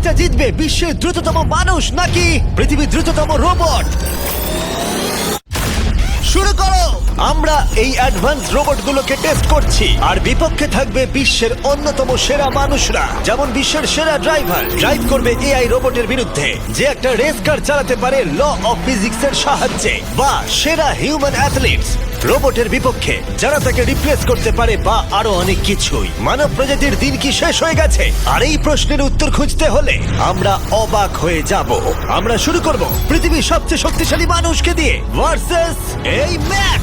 ম্যাচটা জিতবে বিশ্বের দ্রুততম মানুষ নাকি পৃথিবীর দ্রুততম রোবট? শুরু করো। আমরা এই অ্যাডভান্স রোবটগুলোকে টেস্ট করছি আর বিপক্ষে থাকবে বিশ্বের অন্যতম সেরা মানুষরা, যেমন বিশ্বের সেরা ড্রাইভার ড্রাইভ করবে এআই রোবটের বিরুদ্ধে যে একটা রেস কার চালাতে পারে ল অফ ফিজিক্সের সাহায্যে, বা সেরা হিউম্যান অ্যাথলিটস রোবটের বিপক্ষে যারা তাকে রিপ্লেস করতে পারে, বা আরো অনেক কিছুই। মানব প্রজাতির দিন কি শেষ হয়ে গেছে? আর এই প্রশ্নের উত্তর খুঁজতে হলে আমরা অবাক হয়ে যাব। আমরা শুরু করব পৃথিবীর সবচেয়ে শক্তিশালী মানুষকে দিয়ে ভার্সেস এই ম্যাক।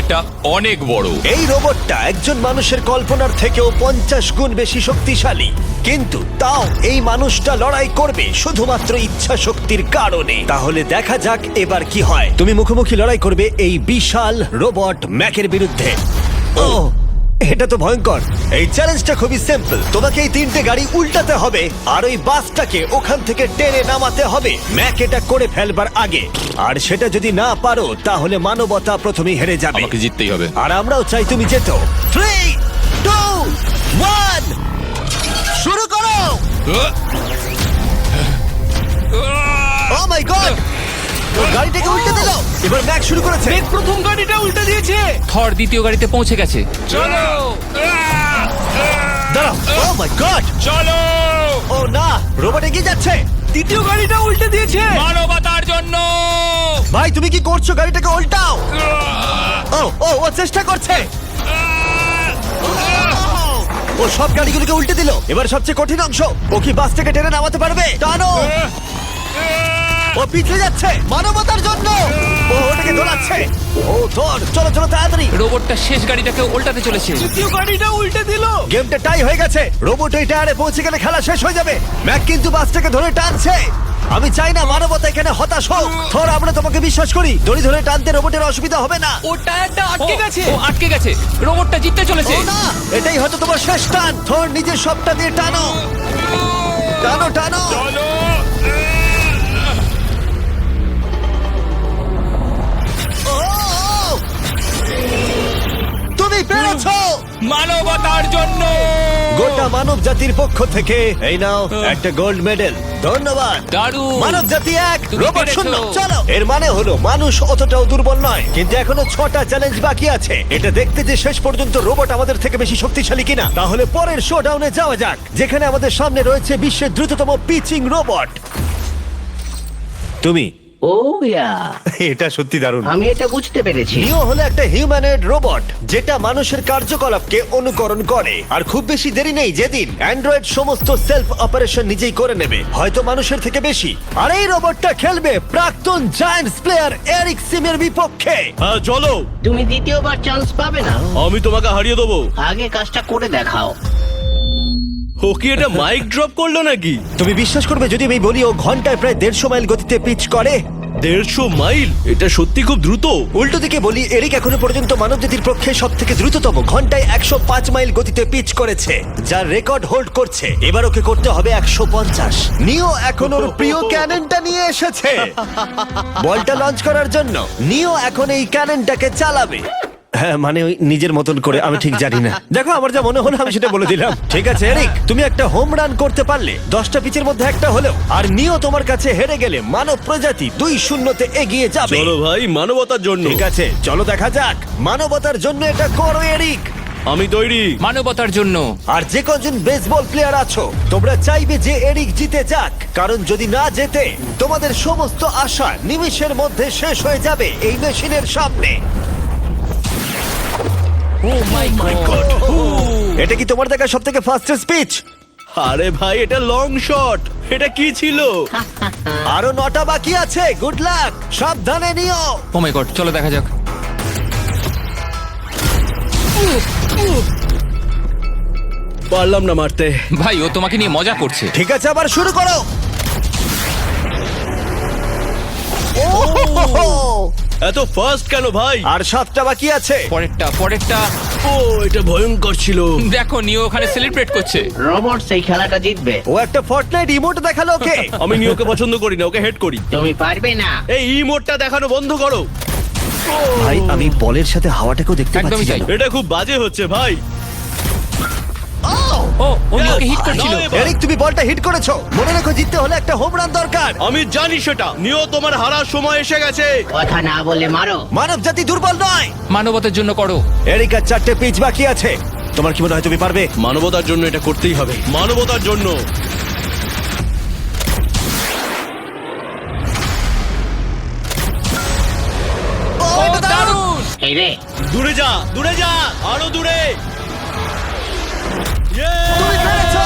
এটা অনেক বড়। এই রোবটটা একজন মানুষের কল্পনার থেকেও 50 গুণ বেশি শক্তিশালী, কিন্তু তাও এই মানুষটা লড়াই করবে শুধুমাত্র ইচ্ছা শক্তির কারণে। তাহলে দেখা যাক এবার কি হয়। তুমি মুখোমুখি লড়াই করবে এই বিশাল রোবট ম্যাকের বিরুদ্ধে। ও, এটা তো ভয়ঙ্কর। এই চ্যালেঞ্জটা খুবই সিম্পল। তোমাকে এই 3টে গাড়ি উল্টাতে হবে আর ওই বাসটাকে ওখান থেকে টেনে নামাতে হবে ম্যাক এটা করে ফেলবার আগে। আর সেটা যদি না পারো তাহলে মানবতা প্রথমেই হেরে যাবে। আমাকে জিততেই হবে। আর আমরাও চাই তুমি যেতো। 3, 2, 1 শুরু করো। ও মাই গড, ও গাড়িটাকে উল্টে দিল। এবার ম্যাক শুরু করেছে। প্রথম গাড়িটা উল্টে দিয়েছে। থর দ্বিতীয় গাড়িতে পৌঁছে গেছে। চলো দাঁড়াও। ও মাই গড, চলো। ও না, রোবট এগিয়ে যাচ্ছে। দ্বিতীয় গাড়িটা উল্টে দিয়েছে। মানবতার জন্য। ভাই তুমি কি করছো? গাড়িটাকে উল্টাও। ও ও ও চেষ্টা করছে। ও সব গাড়িগুলোকে উল্টে দিল। এবার সবচেয়ে কঠিন অংশ, ও কি বাসটাকে টেনে নামাতে পারবে? টানো। ও পিছলে যাচ্ছে মানবতার জন্য। ও ওটাকে দোলাচ্ছে। ও ধর, চলো চলো তাড়াতাড়ি। রোবটটা শেষ গাড়িটাকে উল্টাতে চলেছে। দ্বিতীয় গাড়িটা উল্টে দিল। গেমটা টাই হয়ে গেছে। রোবট ওই টায়ারে পৌঁছে গেলে খেলা শেষ হয়ে যাবে। ম্যাক কিন্তু বাসটাকে ধরে টানছে। আমি চাই না মানবতা এখানে হতাশ হোক। থর, আমরা তোমাকে বিশ্বাস করি। দড়ি ধরে টানতে রোবটের অসুবিধা হবে না। ও টায়ারটা আটকে গেছে। ও আটকে গেছে। রোবটটা জিততে চলেছে। ও না, এটাই হয়তো তোমার শেষ টান। থর নিজের সবটা দিয়ে টানো, টানো টানো। চলো। ও, তুমি পেরেছো। মানবতার জন্য। গোটা মানব জাতির পক্ষ থেকে এই নাও একটা গোল্ড মেডেল। ধন্যবাদ। দারুণ। মানব জাতি এক, তুমি রোবট পেরেছো। শূন্য। চলো, এর মানে হলো মানুষ অতটাও দুর্বল নয়, কিন্তু এখনো 6টা চ্যালেঞ্জ বাকি আছে। এটা দেখতে যে শেষ পর্যন্ত রোবট আমাদের থেকে বেশি শক্তিশালী কিনা। তাহলে পরের শোডাউনে যাওয়া যাক, যেখানে আমাদের সামনে রয়েছে বিশ্বের দ্রুততম পিচিং রোবট। তুমি ও ইয়া, এটা সত্যি দারুণ। আমি এটা বুঝতে পেরেছি। নিও হলো একটা হিউম্যানয়েড রোবট যেটা মানুষের কার্যকলাপকে অনুকরণ করে। আর খুব বেশি দেরি নেই যেদিন অ্যান্ড্রয়েড সমস্ত সেলফ অপারেশন নিজেই করে নেবে, হয়তো মানুষের থেকে বেশি। আর এই রোবটটা খেলবে প্রাক্তন জায়ান্টস প্লেয়ার এরিক সিমের বিপক্ষে। হ্যাঁ চলো, তুমি দ্বিতীয়বার চান্স পাবে না। আমি তোমাকে হারিয়ে দেবো। আগে কাজটা করে দেখাও। ও কি এটা মাইক ড্রপ করলো নাকি? তুমি বিশ্বাস করবে যদি আমি বলি ও ঘন্টায় প্রায় 150 মাইল গতিতে পিচ করে? 150 মাইল? এটা সত্যি খুব দ্রুত। উল্টো দিকে বলি, এরিক এখনো পর্যন্ত মানবজাতির পক্ষে সব থেকে দ্রুততম ঘন্টায় 105 মাইল গতিতে পিচ করেছে, যার রেকর্ড হোল্ড করছে। এবার ওকে করতে হবে 150। নিও এখন ওর প্রিয় ক্যাননটা নিয়ে এসেছে বলটা লঞ্চ করার জন্য। নিও এখন এই ক্যাননটাকে চালাবে। হ্যাঁ, মানে ওই নিজের মতন করে, আমি ঠিক জানি না। দেখো, আমার যা মনে হলো আমি সেটা বলে দিলাম। ঠিক আছে এরিক, তুমি একটা হোম রান করতে পারলে 10টা পিচের মধ্যে একটা হলেও, আর নিও তোমার কাছে হেরে গেলে মানব প্রজাতি 2-0 এগিয়ে যাবে। চলো ভাই, মানবতার জন্য। ঠিক আছে, চলো দেখা যাক। মানবতার জন্য এটা করো এরিক। আমি তৈরি। মানবতার জন্য। আর যে কজন বেসবল প্লেয়ার আছো, তোমরা চাইবে যে এরিক জিতে যাক, কারণ যদি না জেতে তোমাদের সমস্ত আশা নিমিষের মধ্যে শেষ হয়ে যাবে এই মেশিনের সামনে। ও মাই গড। এটা কি তোমার দেখা সব থেকে ফাস্টেস্ট স্পিচ? আরে ভাই, এটা লং শট। এটা কি ছিল? আরো 9টা বাকি আছে। গুড লাক, সাবধানে নিও। ও মাই গড, চলো দেখা যাক। পারলাম না মারতে। ভাই, ও তোমাকে নিয়ে মজা করছে। ঠিক আছে, আবার শুরু করো। ওহ! এত ফাস্ট কেন ভাই? আর 7টা বাকি আছে। পরেরটা। ও, এটা ভয়ঙ্কর ছিল। দেখো, নিও ওখানে সেলিব্রেট করছে। রোবট সেই খেলাটা জিতবে। ও একটা ফর্টনাইট ইমোট দেখালো ওকে। আমি নিয়োকে পছন্দ করি না, ওকে হেড করি। তুমি পারবে না। এই ইমোটটা দেখানো বন্ধ করো। ভাই, আমি বলের সাথে হাওয়াটাকেও দেখতে একদমই পাচ্ছি। তাই। জানো? এটা খুব বাজে হচ্ছে ভাই। ও! ও নিওকে হিট করছিল। নাও এবার। এরিক, তুমি বলটা হিট করেছো। মনে রেখো, জিততে হলে একটা হোম রান দরকার। আমি জানি সেটা। নিও, তোমার হারার সময় এসে গেছে। কথা না বলে মারো। মানব জাতি দুর্বল নয়। মানবতার জন্য করো। এরিক, আর 4টে পিচ বাকি আছে। তোমার কি মনে হয় তুমি পারবে? মানবতার জন্য এটা করতেই হবে। মানবতার জন্য। ও, এটা দারুণ! দারুণ! এই রে, দূরে যা, দূরে যা, আরো দূরে। তুমি পেরেছো!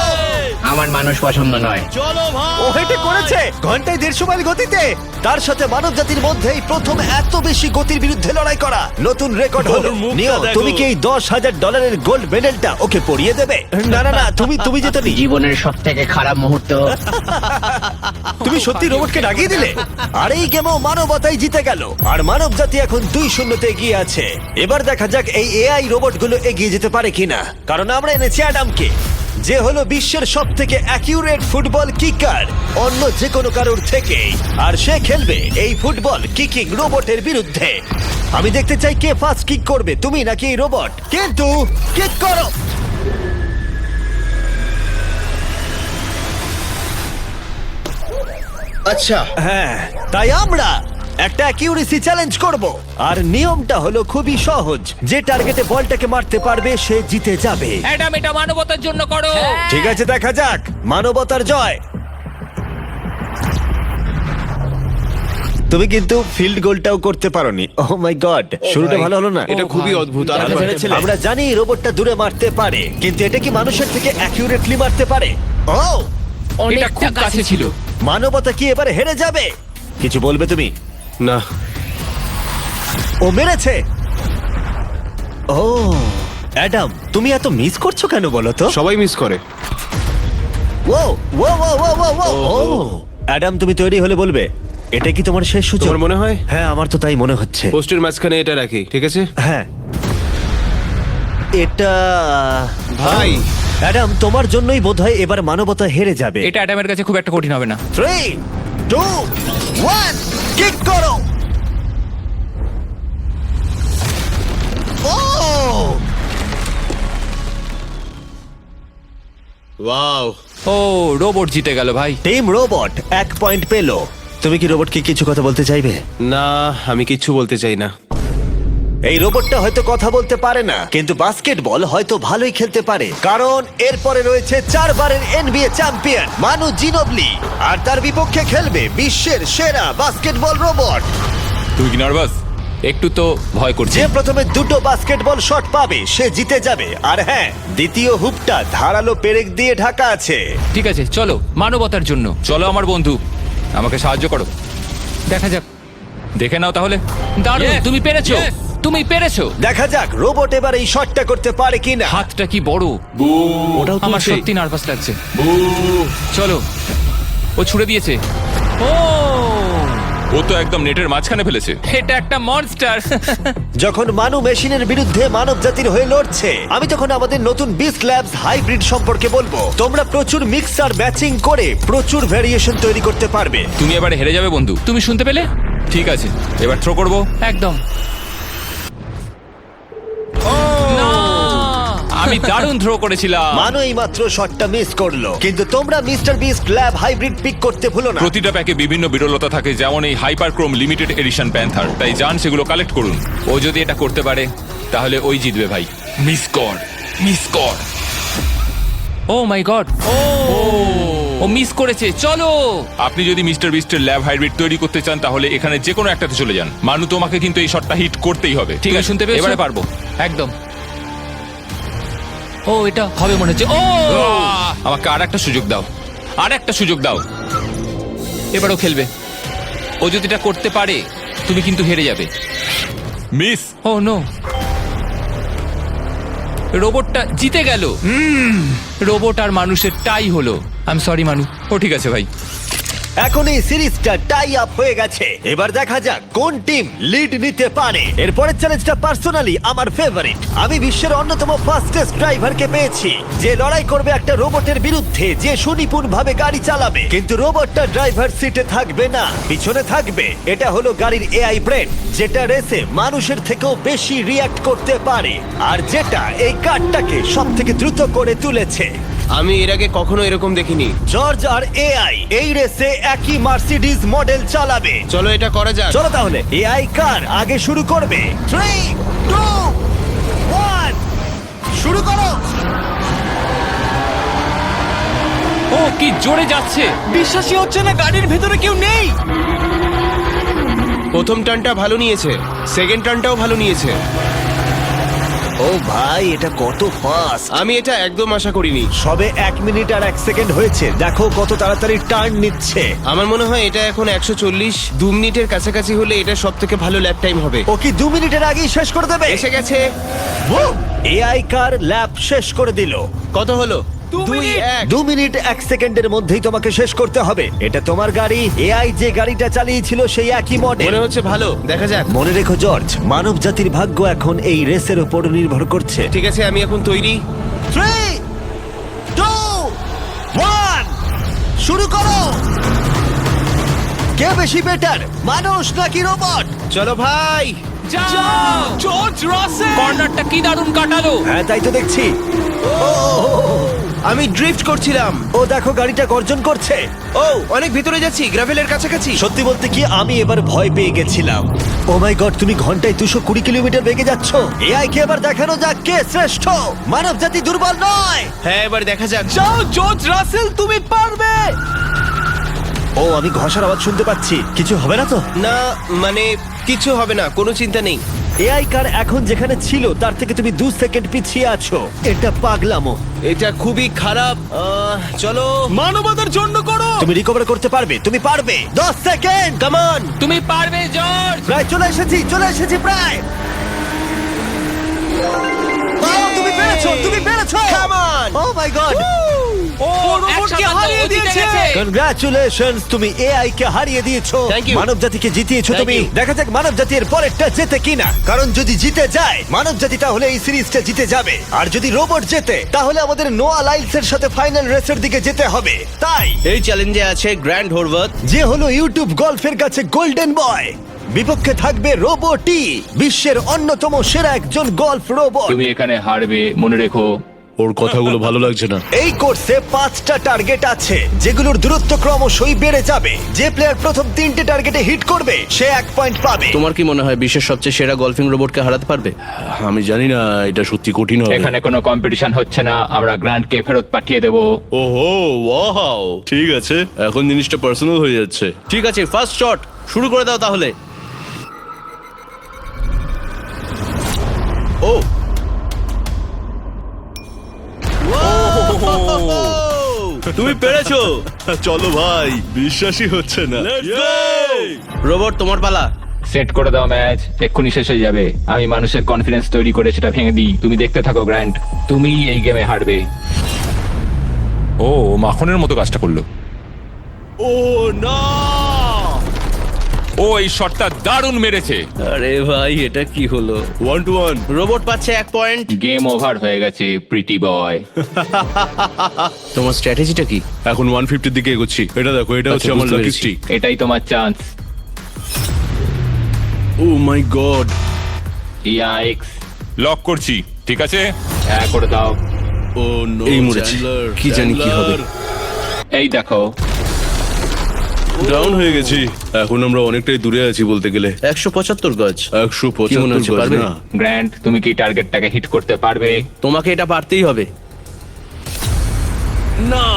আমার মানুষ পছন্দ নয়। চলো ভাই। ও হেটে করেছে ঘন্টায় 150 মাইল গতিতে। তার সাথে মানব জাতির মধ্যেই প্রথম এত বেশি গতির বিরুদ্ধে লড়াই করা নতুন রেকর্ড হলো। ওর মুখটা নিও, দেখো। তুমি কি এই $10,000 গোল্ড মেডেলটা ওকে পরিয়ে দেবে? না না না, তুমি যেতে নি। জীবনের সব থেকে খারাপ মুহূর্ত। তুমি সত্যি রোবটকে ডাকিয়ে দিলে। আর এই গেমও মানবতাই জিতে গেল। আর মানব জাতি এখন 2-0 এগিয়ে আছে। এবার দেখা যাক এই এআই রোবটগুলো এগিয়ে যেতে পারে কিনা। কারণ আমরা এনেছি অ্যাডামকে, যে হলো বিশ্বের সব থেকে অ্যাকিউরেট ফুটবল কিকার অন্য যে কোনো কারোর থেকে। আর সে খেলবে এই ফুটবল কিকিং রোবটের বিরুদ্ধে। আমি দেখতে চাই কে ফার্স্ট কিক করবে, তুমি নাকি এই রোবট। কিন্তু কিক করো। আচ্ছা, হ্যাঁ, তাই আমরা একটা অ্যাকিউরেসি চ্যালেঞ্জ করব। আর নিয়মটা হলো খুবই সহজ, যে টার্গেটে বলটাকে মারতে পারবে সে জিতে যাবে। অ্যাডাম, এটা মানবতার জন্য করো। ঠিক আছে, দেখা যাক মানবতার জয়। তুমি কিন্তু ফিল্ড গোলটাও করতে পারোনি। ও মাই গড, শুরুটা ভালো হলো না। এটা খুবই অদ্ভুত। আর আমরা ভেবেছিলাম- আমরা জানি রোবটটা দূরে মারতে পারে, কিন্তু এটা কি মানুষের থেকে অ্যাকিউরেটলি মারতে পারে? ও, এটা খুব কাছে ছিল। মানবতা কি এবারে হেরে যাবে? কিছু বলবে তুমি? না, ও মেরেছে। ও অ্যাডাম, তুমি এত মিস করছো কেন বলো তো? সবাই মিস করে। ও ও ও ও ও ও ও অ্যাডাম, তুমি তৈরি হলে বলবে। এটা কি তোমার শেষ সূচক? তোমার মনে হয়? হ্যাঁ, আমার তো তাই মনে হচ্ছে। পোস্টের মাঝখানে এটা রাখি, ঠিক আছে? হ্যাঁ, এটা ভাই, অ্যাডাম, তোমার জন্যই বোধহয় এবার মানবতা হেরে যাবে। এটা অ্যাডামের কাছে খুব একটা কঠিন হবে না। 3, 2, 1, কিক করো। ও, ওয়াও। ও, রোবট জিতে গেল ভাই। টিম রোবট 1 পয়েন্ট পেলো। তুমি কি রোবটকে কিছু কথা বলতে চাইবে? না, আমি কিচ্ছু বলতে চাই না। এই রোবটটা হয়তো কথা বলতে পারে না, কিন্তু বাস্কেটবল হয়তো ভালোই খেলতে পারে। কারণ এরপরে রয়েছে 4 বারের NBA চ্যাম্পিয়ন মানু জিনোবলি, আর তার বিপক্ষে খেলবে বিশ্বের সেরা বাস্কেটবল রোবট। তুই কি নার্ভাস? একটু তো ভয় করছে। যে প্রথমে 2টো বাস্কেটবল শট পাবে সে জিতে যাবে। আর হ্যাঁ, দ্বিতীয় হুপটা ধারালো পেরেক দিয়ে ঢাকা আছে। ঠিক আছে, চলো মানবতার জন্য। চলো আমার বন্ধু, আমাকে সাহায্য করো। দেখা যাক, দেখে নাও তাহলে। দারুণ, Yes, তুমি পেরেছো। yes. তুমি পেরেছো। দেখা যাক রোবট এবার এই শটটা করতে পারে কিনা। হাতটা কি বড়। ওটাও আমার তুলছে। সত্যি নার্ভাস লাগছে। চলো, ও ছুড়ে দিয়েছে। ও, ও তো একদম নেটের মাঝখানে ফেলেছে। এটা একটা মনস্টার। যখন মানু মেশিনের বিরুদ্ধে মানব জাতির হয়ে লড়ছে, আমি তখন আমাদের নতুন বিস্ট ল্যাবস হাইব্রিড সম্পর্কে বলবো। তোমরা প্রচুর মিক্সার ম্যাচিং করে প্রচুর ভেরিয়েশন তৈরি করতে পারবে। তুমি এবারে হেরে যাবে বন্ধু। তুমি শুনতে পেলে? ঠিক আছে, এবার থ্রো করবো। একদম। না, আমি দারুণ থ্রো করেছিলাম। মানু এই মাত্র শটটা মিস করলো, কিন্তু তোমরা Mister Beast lab hybrid pick করতে ভুলো না। প্রতিটা প্যাকে বিভিন্ন বিরলতা থাকে, যেমন এই হাইপারক্রোম লিমিটেড এডিশন প্যান্থার। তাই যান সেগুলো কালেক্ট করুন। ও যদি এটা করতে পারে তাহলে ওই জিতবে ভাই। মিস কর, মিস কর। ও মাই গড, ও মিস করেছে। চলো, আপনি যদি মিস্টার বিস্টের ল্যাব হাইব্রিড তৈরি করতে চান তাহলে এখানে যে কোনো একটাতে চলে যান। মানু, তোমাকে কিন্তু এই শটটা হিট করতেই হবে। ঠিক আছে, শুনতে পেয়েছো? এবারে পারবো। একদম। ও, এটা হবে মনে হচ্ছে। ও, আমাকে আর একটা সুযোগ দাও, আর একটা সুযোগ দাও। এবারও খেলবে। ও যদি এটা করতে পারে তুমি কিন্তু হেরে যাবে। মিস। ও নো, রোবটটা জিতে গেল। রোবট আর মানুষের টাই হলো। আই এম সরি মানু। ও ঠিক আছে ভাই। এখন এই সিরিজটা টাই আপ হয়ে গেছে। এবার দেখা যাক কোন টিম লিড নিতে পারে। এরপরের চ্যালেঞ্জটা পার্সোনালি আমার ফেভারিট। আমি বিশ্বের অন্যতম ফাস্টেস্ট ড্রাইভারকে পেয়েছি, যে লড়াই করবে একটা রোবটের বিরুদ্ধে যে সুনিপুণ ভাবে গাড়ি চালাবে। কিন্তু রোবটটা ড্রাইভার সিটে থাকবে না, পিছনে থাকবে। এটা হলো গাড়ির এআই ব্রেন, যেটা রেসে মানুষের থেকেও বেশি রিয়াক্ট করতে পারে, আর যেটা এই কারটাকে সব থেকে দ্রুত করে তুলেছে। আমি এর আগে কখনো এরকম দেখিনি। জর্জ আর এআই এই রেসে একই মার্সিডিজ মডেল চালাবে। চলো এটা করা যাক। চলো তাহলে এআই কার আগে শুরু করবে। 3, 2, 1 শুরু করো। ও কি জোরে যাচ্ছে! বিশ্বাসই হচ্ছে না গাড়ির ভেতরে কেউ নেই। প্রথম টার্নটা ভালো নিয়েছে, সেকেন্ড টার্নটাও ভালো নিয়েছে। ও ভাই, এটা কত ফাস্ট! আমি এটা একদম আশা করিনি। সবে 1 মিনিট আর 1 সেকেন্ড হয়েছে, দেখো কত তাড়াতাড়ি টার্ন নিচ্ছে। আমার মনে হয় এটা এখন 140, 2 মিনিটের কাছাকাছি হলে এটা সব থেকে ভালো ল্যাপ টাইম হবে। ও কি 2 মিনিটের আগেই শেষ করে দেবে? এসে গেছে। এআই কার ল্যাব শেষ করে দিল। কত হলো? 2 মিনিট। 2 মিনিট 1 সেকেন্ডের মধ্যেই তোমাকে শেষ করতে হবে। এটা তোমার গাড়ি। এআই যে গাড়িটা চালিয়েছিল সেই একই মডেল। মনে হচ্ছে ভালো, দেখা যাক। মনে রেখো জর্জ, মানব জাতির ভাগ্য এখন এই রেসের উপর নির্ভর করছে। ঠিক আছে, আমি এখন তৈরি। 3, 2, 1 শুরু করো। কে বেশি বেটার, মানুষ নাকি রোবট? চলো ভাই। যাও! জর্জ রাসেল। কর্নারটা কি দারুণ কাটালো! হ্যাঁ, তাই তো দেখছি। আমি ড্রিফট করছিলাম। ও দেখো, গাড়িটা গর্জন করছে। ও অনেক ভিতরে যাচ্ছি, গ্রাভেলের কাছাকাছি। সত্যি বলতে কি, আমি এবার ভয় পেয়ে গেছিলাম। ও মাই গড, তুমি ঘন্টায় 220 কিলোমিটার বেগে যাচ্ছ। এআই কে এবার দেখানো যাক কে শ্রেষ্ঠ। মানব জাতি দুর্বল নয়। হ্যাঁ, এবার দেখা যাক। যাও জর্জ রাসেল, তুমি পারবে। ও, আমি ঘষার আওয়াজ শুনতে পাচ্ছি। কিছু হবে না তো? না, মানে কিছু হবে না, কোনো চিন্তা নেই। এআই কার এখন যেখানে ছিল তার থেকে তুমি 2 সেকেন্ড পিছিয়ে আছো। এটা পাগলামো। এটা খুবই খারাপ। চলো। মানবতার জন্য করো। তুমি রিকভার করতে পারবে, তুমি পারবে। 10 সেকেন্ড, কাম অন। তুমি পারবে জর্জ! প্রায় চলে এসেছি প্রায়। তুমি পেরেছো, তুমি পেরেছো। Come on. O my god, ও রোবটকে হারিয়ে দিয়েছে। কনগ্রাচুলেশনস, তুমি এআই কে হারিয়ে দিয়েছো। Thank you. মানব জাতিকে জিতিয়েছো Thank তুমি। you. দেখা যাক মানব জাতি এর পরেরটা জেতে কিনা। কারণ যদি জিতে যায় মানব জাতি, তাহলে এই সিরিজটা জিতে যাবে। আর যদি রোবট জেতে, তাহলে আমাদের নোয়া লাইলস এর সাথে ফাইনাল রেসের দিকে যেতে হবে। তাই এই চ্যালেঞ্জে আছে গ্র্যান্ড হোরভাত। যে হলো ইউটিউব গল্ফের কাছে গোল্ডেন বয়, বিপক্ষে থাকবে রোবটি, বিশ্বের অন্যতম সেরা একজন গল্ফ রোবট। তুমি এখানে হারবে, মনে রেখো। ওর কথাগুলো ভালো লাগছে না। এই কোর্সে 5টা টার্গেট আছে, যেগুলোর দূরত্ব ক্রমশই বেড়ে যাবে। যে প্লেয়ার প্রথম 3টে টার্গেটে হিট করবে সে 1 পয়েন্ট পাবে। তোমার কি মনে হয় বিশ্বের সবচেয়ে সেরা গলফিং রোবটকে হারাতে পারবে? আমি জানি না, এটা সত্যি কঠিন হবে। এখানে কোনো কম্পিটিশন হচ্ছে না, আমরা গ্র্যান্ডকে ফেরত পাঠিয়ে দেব। ওহো, ওয়াও, ঠিক আছে, এখন জিনিসটা পার্সোনাল হয়ে যাচ্ছে। ঠিক আছে, ফার্স্ট শট শুরু করে দাও তাহলে। ও তুমি পেরেছো। চলো ভাই, বিশ্বাসই হচ্ছে না। রোবট তোমার পালা। সেট করে দাও ম্যাচ, এক্ষুনি শেষ হয়ে যাবে। আমি মানুষের কনফিডেন্স তৈরি করে সেটা ভেঙে দিই। তুমি দেখতে থাকো গ্র্যান্ড, তুমি এই গেমে হারবে। ও মাখনের মতো কাজটা করলো। ও না, ও এই শটটা দারুণ মেরেছে। আরে ভাই এটা কি হলো? 1-1। রোবট পাচ্ছে 1 পয়েন্ট। গেম ওভার হয়ে গেছে প্রিটি বয়। তোমার স্ট্র্যাটেজিটা কি? এখন 150 দিকে এগোচ্ছি। এটা দেখো, এটা হচ্ছে আচ্ছা, আমার বুঝতে লাকি পেরেছি। স্ট্রিক। এটাই তোমার chance. O my god. Yikes, lock করছি, ঠিক আছে? হ্যাঁ করে দাও। ও নো, এই মরেছি। কি জানি কি হবে। এই দেখো, ডাউন হয়ে গেছি। এখন আমরা অনেকটাই দূরে আছি বলতে গেলে। 175 গজ। 175 হচ্ছে, গজ পারবে? না। গ্র্যান্ড তুমি কি টার্গেটটাকে হিট করতে পারবে? তোমাকে এটা পারতেই হবে। না,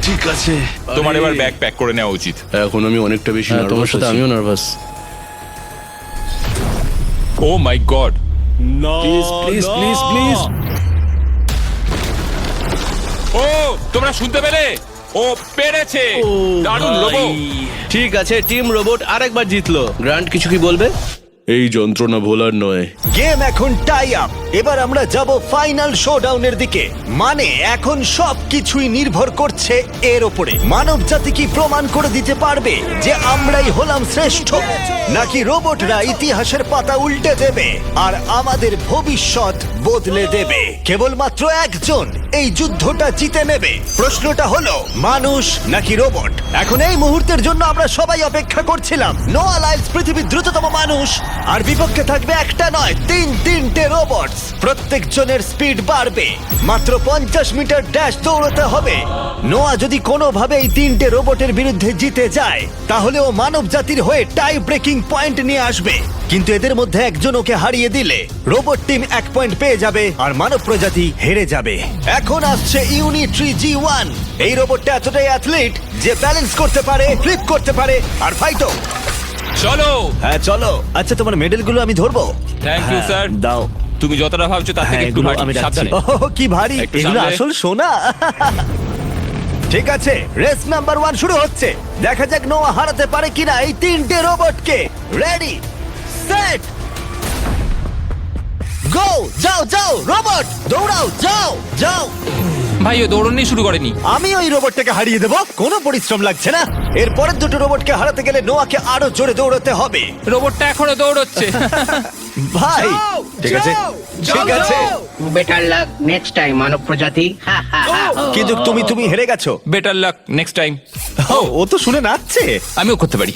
ঠিক আছে। তোমার আরে, এবার ব্যাগ প্যাক করে নেওয়া উচিত। এখন আমি অনেকটা বেশি হ্যাঁ, তোমার নার্ভাস সাথে আছি। আমিও নার্ভাস। ও মাই গড, না, প্লিজ প্লিজ না। Please please. ও তোমরা শুনতে পেলে? ও পেরেছে। দারুণ লোবো। ঠিক আছে, টিম রোবট আরেকবার জিতলো। গ্র্যান্ড কিছু কি বলবে? এই যন্ত্রণা ভোলার নয়। গেম এখন টাই আপ। এবার আমরা যাব ফাইনাল শোডাউনের দিকে। মানে এখন সবকিছুই নির্ভর করছে এর উপরে। মানব জাতি কি প্রমাণ করে দিতে পারবে যে আমরাই হলাম শ্রেষ্ঠ, নাকি রোবটরা ইতিহাসের পাতা উল্টে দেবে আর আমাদের ভবিষ্যৎ বদলে দেবে? কেবলমাত্র একজন এই যুদ্ধটা জিতে নেবে। প্রশ্নটা হলো মানুষ নাকি রোবট। এখন এই মুহূর্তের জন্য আমরা সবাই অপেক্ষা করছিলাম। নোয়া লাইলস পৃথিবীর দ্রুততম মানুষ, আর বিপক্ষে থাকবে একটা নয় তিনটে রোবটস। প্রত্যেকজনের স্পিড বাড়বে। মাত্র 50 মিটার ড্যাশ দৌড়াতে হবে। নোয়া যদি কোনোভাবে এই তিনটে রোবটের বিরুদ্ধে জিতে যায় তাহলে ও মানব জাতির হয়ে টাই ব্রেকিং পয়েন্ট নিয়ে আসবে। কিন্তু এদের মধ্যে একজন ওকে হারিয়ে দিলে রোবট টিম 1 পয়েন্ট পেয়ে যাবে আর মানব প্রজাতি হেরে যাবে। এখন আসছে ইউনিট্রি G1। এই রোবটটা এতটাই অ্যাথলিট যে ব্যালেন্স করতে পারে, ফ্লিপ করতে পারে আর ফাইটও। চলো। হ্যাঁ চলো। আচ্ছা তোমার মেডেলগুলো আমি ধরবো? Thank you, হ্যাঁ, sir. দাও। তুমি যতটা ভাবছো তার থেকে হ্যাঁ, একটু এগুলো ভারী। আমি রাখছি। সাবধানে। ওহ, কি ভারী একটু এগুলো সামলে। আসল সোনা। ঠিক আছে, রেস নাম্বার 1 শুরু হচ্ছে। দেখা যাক নোয়া হারাতে পারে কিনা এই তিনটে রোবটকে। রেডি, সেট, গো! যাও যাও রোবট, দৌড়াও, যাও যাও। ভাই ও দৌড়নি শুরু করেনি। আমি ওই রোবটটাকে হারিয়ে দেবো, কোনো পরিশ্রম লাগছে না। এর পরের দুটো রোবটকে হারাতে গেলে নোয়াকে আরো জোরে দৌড়াতে হবে। রোবটটা এখনো দৌড়চ্ছে। ভাই যাও, ঠিক আছে, যাও, ঠিক যাও, আছে, যাও। বেটার লাক নেক্সট টাইম মানব প্রজাতি। কিন্তু তুমি হেরে গেছো। Better luck next time. ও তো শুনে নাচছে। আমিও করতে পারি।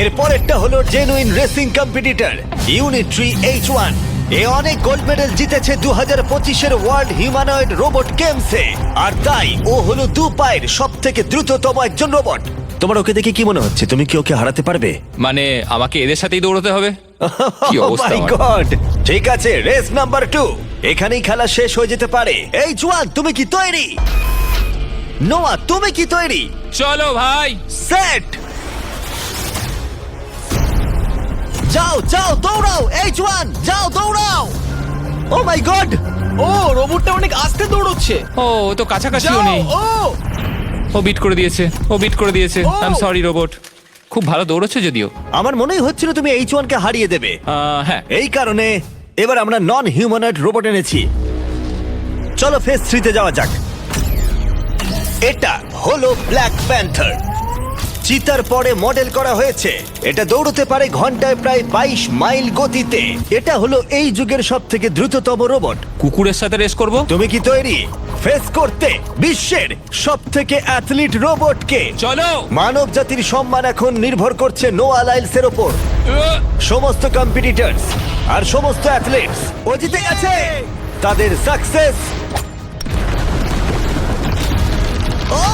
এর পরেরটা হলো genuine racing competitor Unitree H1। এ অনেক গোল্ড মেডেল জিতেছে 2025-এর ওয়ার্ল্ড হিউম্যানয়েড রোবট গেমসে। আর তাই ও হলো 2 পায়ের সব থেকে দ্রুততম একজন রোবট। তোমার ওকে দেখে কি মনে হচ্ছে? তুমি কি ওকে হারাতে পারবে? মানে আমাকে এদের সাথেই দৌড়তে হবে? কি Oh অবস্থা my আমার। God! ঠিক আছে, রেস নাম্বার 2। এখানেই খেলা শেষ হয়ে যেতে পারে। H1 তুমি কি তৈরি? নোয়া তুমি কি তৈরি? চলো ভাই। সেট, যাও যাও দৌড়াও। H1 যাও দৌড়াও। ও মাই গড! ও রোবটটা অনেক আস্তে দৌড়চ্ছে। ও ও তো কাছাকাছিও যাও, নেই। ও বিট করে দিয়েছে, ও বিট করে দিয়েছে। ও। I am sorry robot. খুব ভালো দৌড়চ্ছে যদিও। আমার মনেই হচ্ছিল তুমি H1 কে হারিয়ে দেবে। হ্যাঁ। এই কারণে এবার আমরা নন হিউম্যানয়েড রোবট এনেছি। চলো ফেজ 3 তে যাওয়া যাক। এটা হলো ব্ল্যাক প্যান্থার। চিতার পরে মডেল করা হয়েছে। এটা দৌড়তে পারে ঘন্টায় প্রায় 22 মাইল গতিতে। এটা হলো এই যুগের সব থেকে দ্রুততম রোবট। কুকুরের সাথে রেস করব। তুমি কি তৈরি ফেস করতে বিশ্বের সব থেকে অ্যাথলিট রোবটকে? চলো। মানব জাতির সম্মান এখন নির্ভর করছে নোয়া লাইলসের ওপর। সমস্ত কম্পিটিটরস আর সমস্ত অ্যাথলিটস ও জিতে গেছে। তাদের সাকসেস ও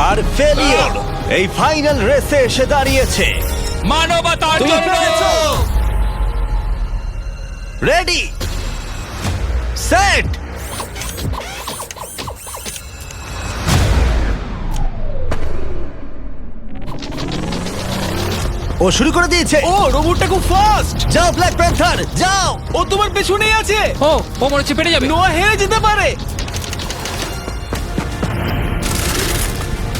আর ফেলিওর এই ফাইনাল রেসে এসে দাঁড়িয়েছে। মানবতার তুমি জন্য। পেরেছো। রেডি, সেট, ও শুরু করে দিয়েছে। ও রোবটটা খুব ফাস্ট। যাও ব্ল্যাক প্যান্থার যাও। ও তোমার পেছনেই আছে। ও ও মনে হচ্ছে পেরে যাবে। নোয়া হেরে যেতে পারে।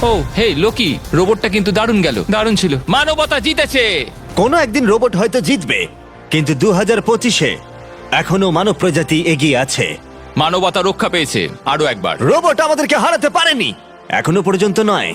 ও হে লোকি, রোবটটা কিন্তু দারুণ গেল, দারুণ ছিল। মানবতা জিতেছে। কোনো একদিন রোবট হয়তো জিতবে, কিন্তু 2025-এ এখনো মানব প্রজাতি এগিয়ে আছে। মানবতা রক্ষা পেয়েছে আরো একবার। রোবট আমাদেরকে হারাতে পারেনি এখনো পর্যন্ত নয়।